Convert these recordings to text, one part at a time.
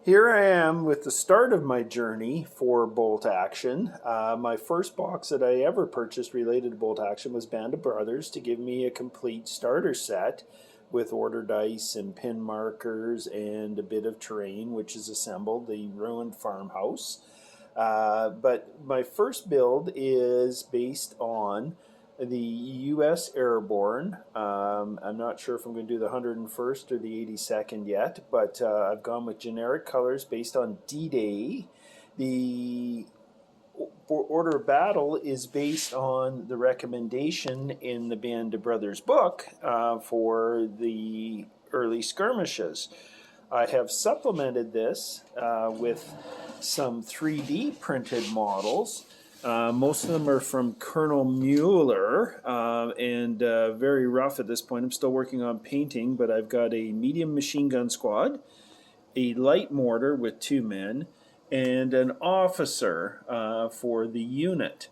Here I am with the start of my journey for bolt action. My first box that I ever purchased related to bolt action was Band of Brothers to give me a complete starter set with order dice and pin markers and a bit of terrain, which is assembled, the ruined farmhouse. But my first build is based on the U.S. Airborne. I'm not sure if I'm going to do the 101st or the 82nd yet, but I've gone with generic colors based on D-Day. The order of battle is based on the recommendation in the Band of Brothers book for the early skirmishes. I have supplemented this with some 3D printed models. Most of them are from Colonel Mueller and very rough at this point. I'm still working on painting, but I've got a medium machine gun squad, a light mortar with 2 men, and an officer for the unit.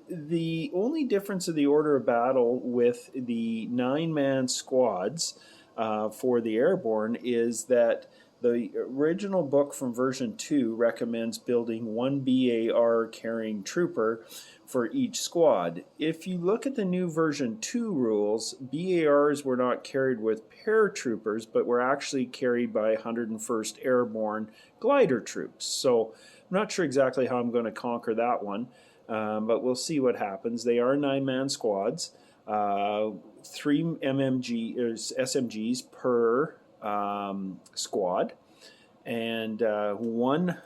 The only difference of the order of battle with the 9-man squads for the Airborne is that the original book from version 2 recommends building 1 BAR carrying trooper for each squad. If you look at the new version 2 rules, BARs were not carried with paratroopers, but were actually carried by 101st Airborne glider troops. So I'm not sure exactly how I'm going to conquer that one, but we'll see what happens. They are 9-man squads, 3 SMGs per squad, and 1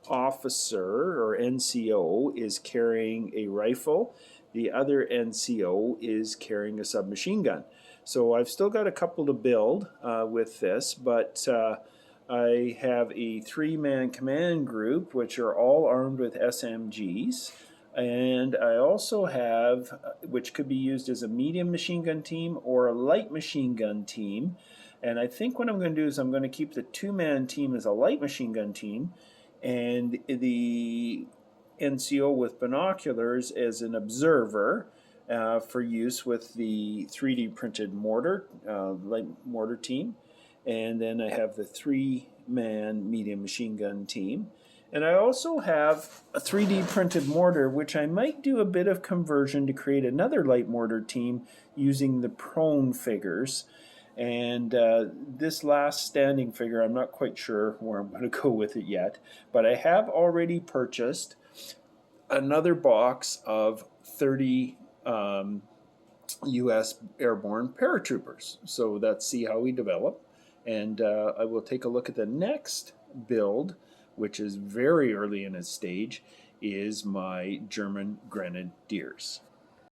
officer or NCO is carrying a rifle. The other NCO is carrying a submachine gun. So I've still got a couple to build with this, but I have a 3-man command group which are all armed with SMGs. And I also have, which could be used as a medium machine gun team or a light machine gun team. And I think what I'm going to do is I'm going to keep the 2-man team as a light machine gun team and the NCO with binoculars as an observer for use with the 3D printed mortar, light mortar team. And then I have the 3-man medium machine gun team. And I also have a 3D printed mortar, which I might do a bit of conversion to create another light mortar team using the prone figures. And this last standing figure, I'm not quite sure where I'm going to go with it yet, but I have already purchased another box of 30 U.S. Airborne paratroopers. So let's see how we develop. And I will take a look at the next build, which is very early in its stage, is my German Grenadiers.